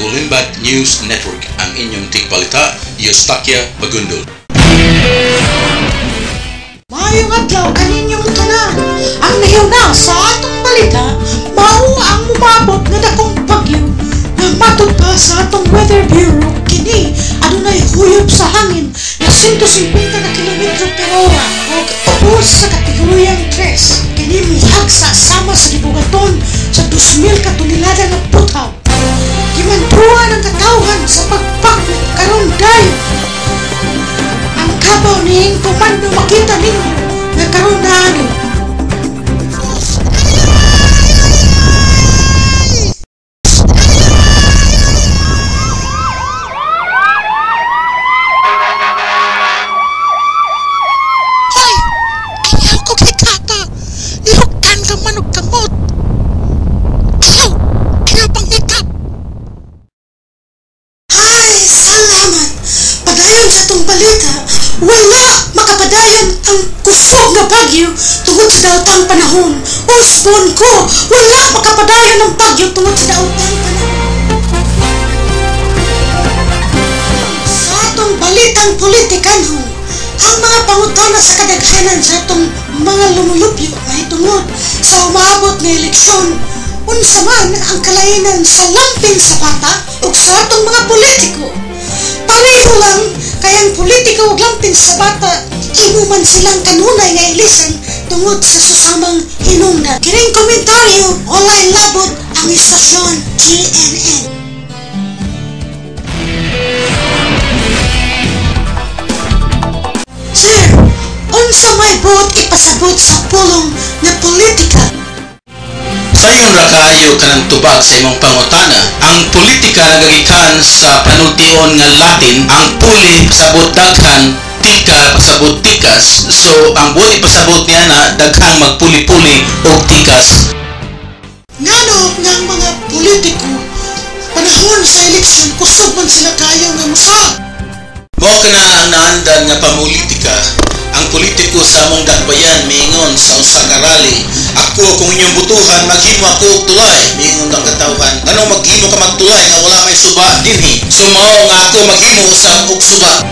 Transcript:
Gulimbat News Network, ang inyong tigbalita, Eustaquia Magundol. Mayong adlaw kaninyong tanan. Ang nahiuna sa atong balita, mao ang mumabot nga dakong bagyo nga matud pa sa atong Weather Bureau. Kini adunay huyop sa hangin na 150 na kilometro per hora ug ubos sa kategoriyang 3. Kini mihagsa sama sa gibugaton sa 2,000 ka tonelada nga butaw. Gimantruan ang katawhan sa pagpaklit karon dayon. Ang kabaw ning komando makita ninyo nga karon na ano. Hoy! Ayaw ko kitata! Niluktan ka man og kamot! Ayaw! Ayaw pang hitap! Ay! Salamat! Padayon sa itong balita, wala makapadayon ang kusog nga bagyo tungod sa daotang panahon. Usbon ko, wala makapadayon ang bagyo tungod sa daotang panahon. Sa atong balitang politikanhon, ang mga pangutana sa kadaghanan sa atong mga lumulupyo ay tungod sa umaabot nga eleksyon. Unsa man ang kalainan sa lampin sa bata ug sa atong mga politiko. Pareho lang kay ang politiko ug lampin sa bata imo man silang kanunay nga ilisan tungod sa susamang hinungdan. Kining komentaryo walay labot ang istasyon GNN. Sir, unsa may buot ipasabot sa pulong nga politika? Sayon ra kaayo kanang tubag sa imong pangutana. Ang politika nagagikan sa panultion nga Latin, ang puli pasabot daghan, tika pasabot tikas. So ang buot ipasabot niya na daghang magpuli-puli o tikas. Ngano nga ang mga politiko panahon sa eleksyon kusog man sila kayo nga musa. Mao kana ang naandan nga pamulitika. Ang politiko sa among dakbayan miingon sa usa ka rally, ako kung inyong butuhan maghimo ako og tulay. Miingon ang katawhan, anong maghimo ka magtulay nga wala may suba dinhi? So mao nga ako maghimo usab og suba.